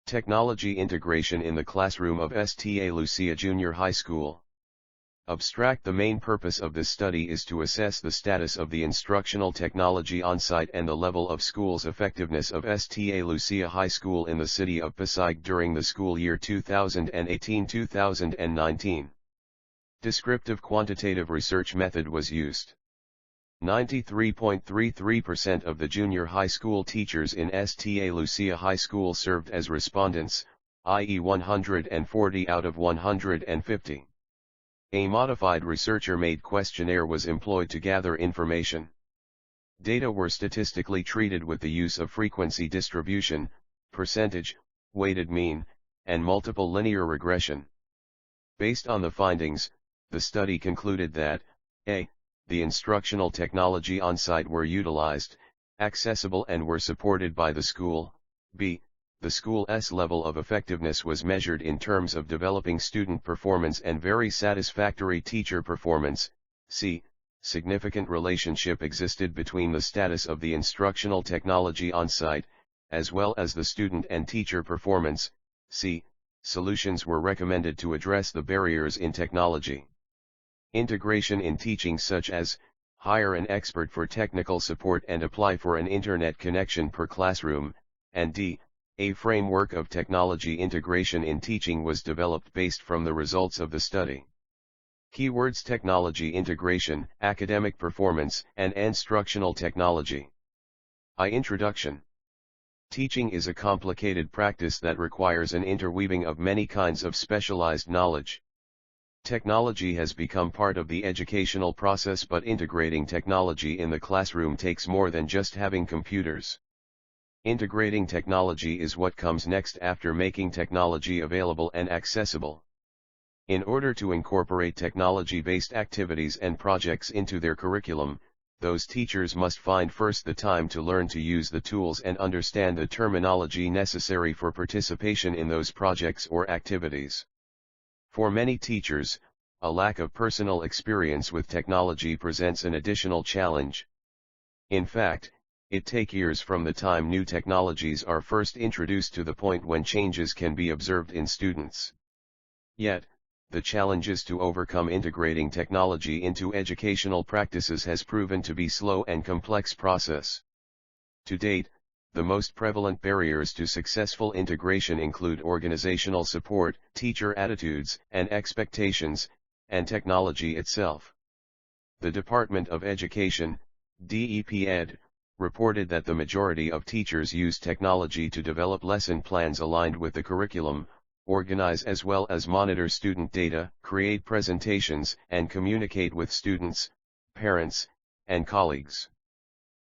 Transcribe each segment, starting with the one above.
Technology integration in the classroom of Sta Lucia Junior High School. Abstract. The main purpose of this study is to assess the status of the instructional technology on-site and the level of school's effectiveness of Sta Lucia High School in the City of Pasig during the school year 2018-2019. Descriptive-quantitative research method was used. 93.33% of the junior high school teachers in Sta Lucia High School served as respondents, i.e. 140 out of 150. A modified researcher-made questionnaire was employed to gather information. Data were statistically treated with the use of frequency distribution, percentage, weighted mean, and multiple linear regression. Based on the findings, the study concluded that, a. The instructional technology on-site were utilized, accessible and were supported by the school, b. The school's level of effectiveness was measured in terms of developing student performance and very satisfactory teacher performance, c. Significant relationship existed between the status of the instructional technology on-site, as well as the student and teacher performance, c. Solutions were recommended to address the barriers in technology. Integration in teaching, such as, hire an expert for technical support and apply for an internet connection per classroom, and d. A framework of technology integration in teaching was developed based from the results of the study. Keywords: technology integration, academic performance, and instructional technology. Introduction. Teaching is a complicated practice that requires an interweaving of many kinds of specialized knowledge. Technology has become part of the educational process, but integrating technology in the classroom takes more than just having computers. Integrating technology is what comes next after making technology available and accessible. In order to incorporate technology-based activities and projects into their curriculum, those teachers must find first the time to learn to use the tools and understand the terminology necessary for participation in those projects or activities. For many teachers, a lack of personal experience with technology presents an additional challenge. In fact, it takes years from the time new technologies are first introduced to the point when changes can be observed in students. Yet, the challenges to overcome integrating technology into educational practices has proven to be slow and complex process. To date, the most prevalent barriers to successful integration include organizational support, teacher attitudes and expectations, and technology itself. The Department of Education, DEP-Ed, reported that the majority of teachers use technology to develop lesson plans aligned with the curriculum, organize as well as monitor student data, create presentations, and communicate with students, parents, and colleagues.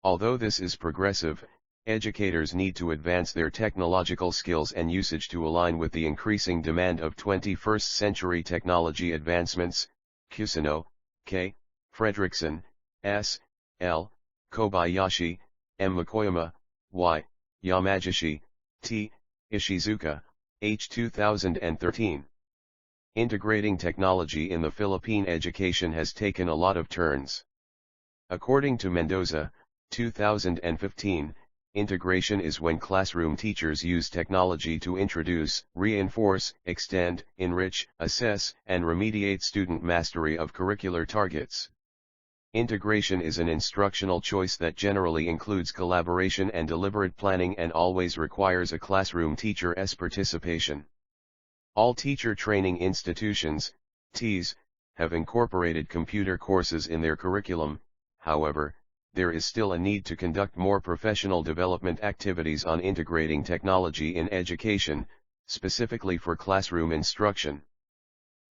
Although this is progressive, educators need to advance their technological skills and usage to align with the increasing demand of 21st century technology advancements. Kusino, K. Fredrickson, S. L. Kobayashi, M. Mukoyama, Y. Yamagishi, T. Ishizuka, H. 2013. Integrating technology in the Philippine education has taken a lot of turns. According to Mendoza, 2015, integration is when classroom teachers use technology to introduce, reinforce, extend, enrich, assess, and remediate student mastery of curricular targets. Integration is an instructional choice that generally includes collaboration and deliberate planning and always requires a classroom teacher's participation. All teacher training institutions, TIEs, have incorporated computer courses in their curriculum. However, there is still a need to conduct more professional development activities on integrating technology in education, specifically for classroom instruction.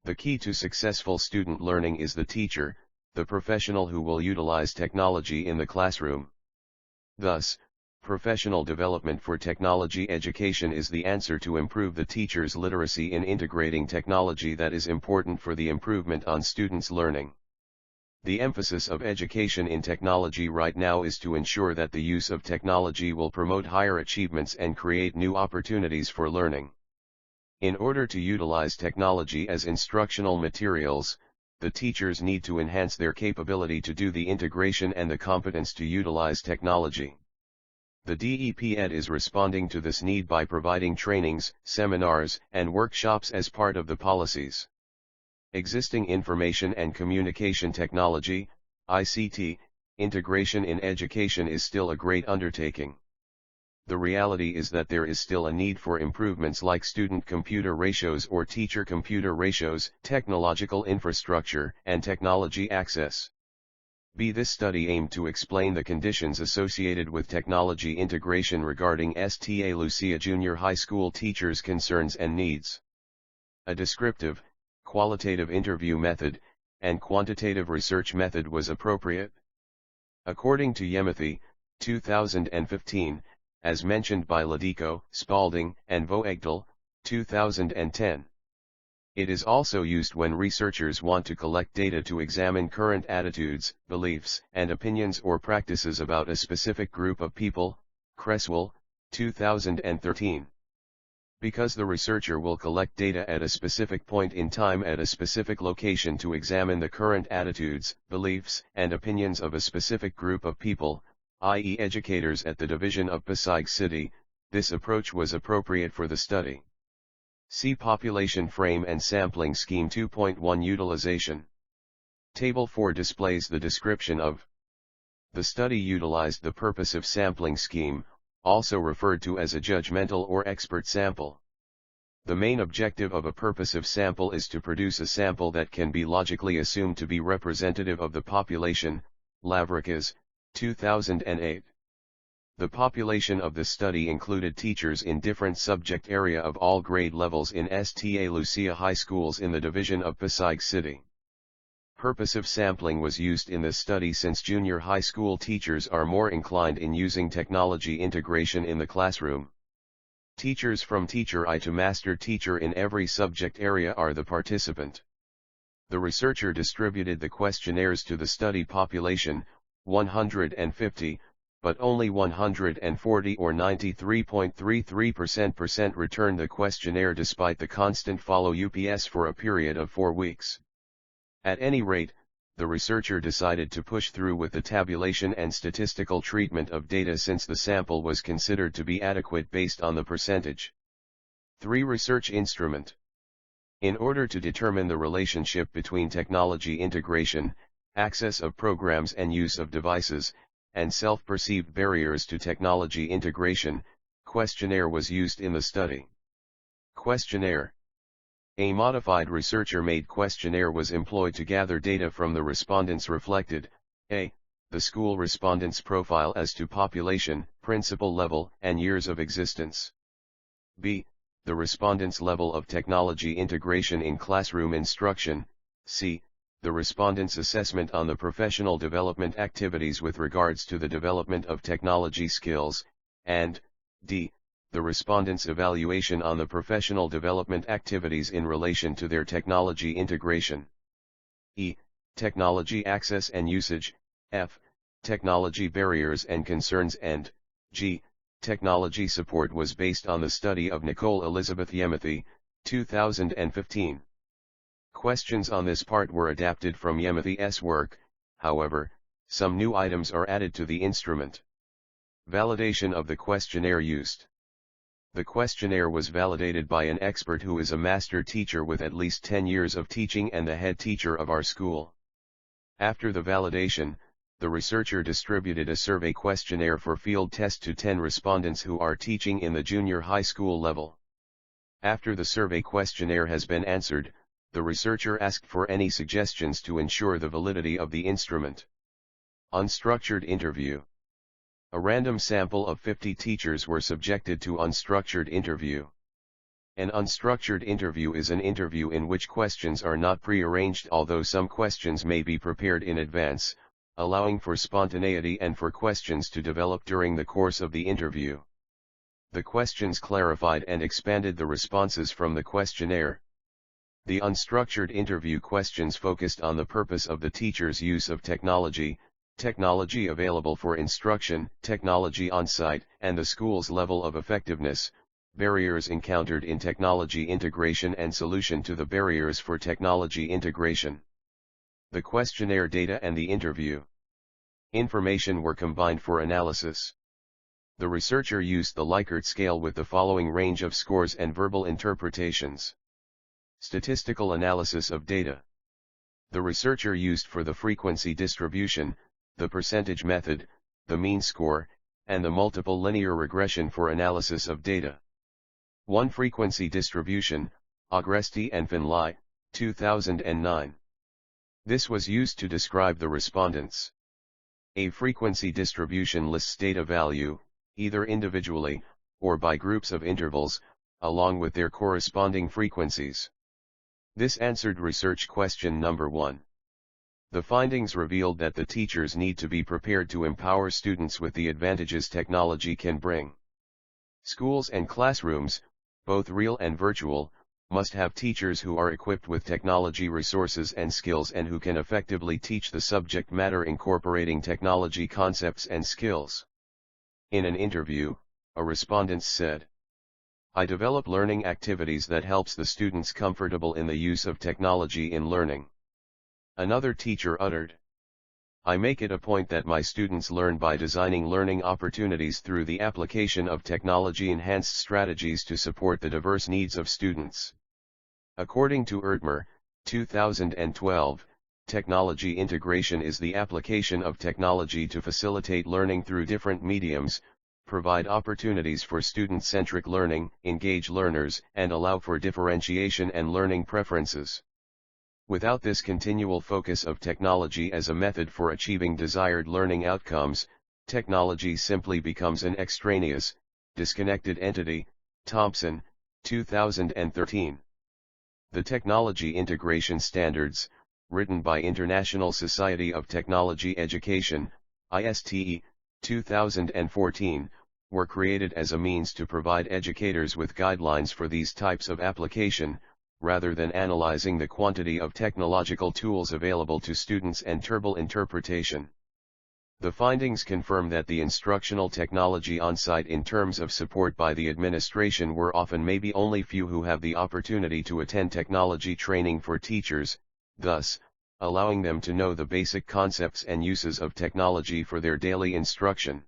The key to successful student learning is the teacher, the professional who will utilize technology in the classroom. Thus, professional development for technology education is the answer to improve the teacher's literacy in integrating technology that is important for the improvement on students' learning. The emphasis of education in technology right now is to ensure that the use of technology will promote higher achievements and create new opportunities for learning. In order to utilize technology as instructional materials, the teachers need to enhance their capability to do the integration and the competence to utilize technology. The DEP-ED is responding to this need by providing trainings, seminars, and workshops as part of the policies. Existing information and communication technology, ICT, integration in education is still a great undertaking. The reality is that there is still a need for improvements like student-computer ratios or teacher-computer ratios, technological infrastructure, and technology access. This study aimed to explain the conditions associated with technology integration regarding Sta Lucia Junior High School teachers' concerns and needs. A descriptive, qualitative interview method, and quantitative research method was appropriate. According to Yemothy, 2015, as mentioned by Ladico, Spalding, and Voegtel, 2010. It is also used when researchers want to collect data to examine current attitudes, beliefs, and opinions or practices about a specific group of people, Cresswell, 2013. Because the researcher will collect data at a specific point in time at a specific location to examine the current attitudes, beliefs, and opinions of a specific group of people, i.e. educators at the division of Pasig City, this approach was appropriate for the study. See Population Frame and Sampling Scheme 2.1 Utilization. Table 4 displays the description of. The study utilized the purposive sampling scheme, also referred to as a judgmental or expert sample. The main objective of a purposive sample is to produce a sample that can be logically assumed to be representative of the population, Lavrikas, 2008. The population of the study included teachers in different subject area of all grade levels in Sta Lucia High Schools in the division of Pasig City. Purposive sampling was used in this study since junior high school teachers are more inclined in using technology integration in the classroom. Teachers from Teacher I to Master Teacher in every subject area are the participant. The researcher distributed the questionnaires to the study population, 150, but only 140 or 93.33% returned the questionnaire despite the constant follow UPS for a period of 4 weeks. At any rate, the researcher decided to push through with the tabulation and statistical treatment of data since the sample was considered to be adequate based on the percentage. 3. Research instrument. In order to determine the relationship between technology integration, access of programs and use of devices, and self-perceived barriers to technology integration, questionnaire was used in the study. Questionnaire. A modified researcher-made questionnaire was employed to gather data from the respondents reflected, a. the school respondents' profile as to population, principal level, and years of existence. b. the respondents' level of technology integration in classroom instruction, c. the respondents' assessment on the professional development activities with regards to the development of technology skills, and d. the respondents' evaluation on the professional development activities in relation to their technology integration. E. Technology access and usage, f. technology barriers and concerns, and g. technology support was based on the study of Nicole Elizabeth Yemothy, 2015. Questions on this part were adapted from Yemothy's work, however, some new items are added to the instrument. Validation of the questionnaire used. The questionnaire was validated by an expert who is a master teacher with at least 10 years of teaching and the head teacher of our school. After the validation, the researcher distributed a survey questionnaire for field test to 10 respondents who are teaching in the junior high school level. After the survey questionnaire has been answered, the researcher asked for any suggestions to ensure the validity of the instrument. Unstructured interview. A random sample of 50 teachers were subjected to unstructured interview. An unstructured interview is an interview in which questions are not pre-arranged, although some questions may be prepared in advance, allowing for spontaneity and for questions to develop during the course of the interview. The questions clarified and expanded the responses from the questionnaire. The unstructured interview questions focused on the purpose of the teacher's use of technology, technology available for instruction, technology on-site, and the school's level of effectiveness, barriers encountered in technology integration and solution to the barriers for technology integration. The questionnaire data and the interview information were combined for analysis. The researcher used the Likert scale with the following range of scores and verbal interpretations. Statistical analysis of data. The researcher used for the frequency distribution, the percentage method, the mean score, and the multiple linear regression for analysis of data. 1. Frequency distribution, Agresti and Finlay, 2009. This was used to describe the respondents. A frequency distribution lists data value, either individually, or by groups of intervals, along with their corresponding frequencies. This answered research question number 1. The findings revealed that the teachers need to be prepared to empower students with the advantages technology can bring. Schools and classrooms, both real and virtual, must have teachers who are equipped with technology resources and skills and who can effectively teach the subject matter incorporating technology concepts and skills. In an interview, a respondent said, "I develop learning activities that helps the students comfortable in the use of technology in learning." Another teacher uttered, "I make it a point that my students learn by designing learning opportunities through the application of technology-enhanced strategies to support the diverse needs of students." According to IJERT, 2012, technology integration is the application of technology to facilitate learning through different mediums, provide opportunities for student-centric learning, engage learners, and allow for differentiation and learning preferences. Without this continual focus of technology as a method for achieving desired learning outcomes, technology simply becomes an extraneous, disconnected entity. Thompson, 2013. The Technology Integration Standards, written by International Society of Technology Education, ISTE, 2014, were created as a means to provide educators with guidelines for these types of application, rather than analyzing the quantity of technological tools available to students and verbal interpretation. The findings confirm that the instructional technology on-site in terms of support by the administration were often maybe only few who have the opportunity to attend technology training for teachers, thus, allowing them to know the basic concepts and uses of technology for their daily instruction.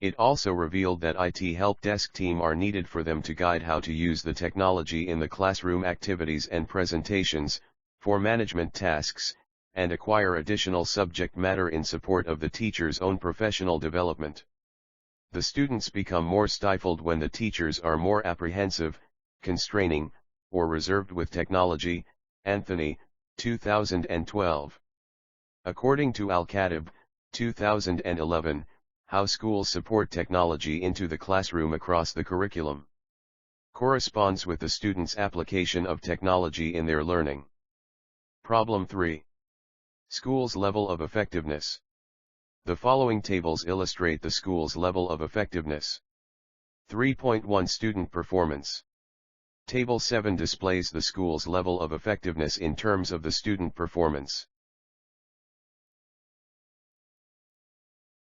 It also revealed that IT help desk team are needed for them to guide how to use the technology in the classroom activities and presentations, for management tasks, and acquire additional subject matter in support of the teacher's own professional development. The students become more stifled when the teachers are more apprehensive, constraining, or reserved with technology. Anthony, 2012. According to Al-Khatib, 2011, How Schools Support Technology into the Classroom Across the Curriculum corresponds with the students' application of technology in their learning. Problem 3. Schools' level of effectiveness. The following tables illustrate the school's level of effectiveness. 3.1 Student performance. Table 7 displays the school's level of effectiveness in terms of the student performance.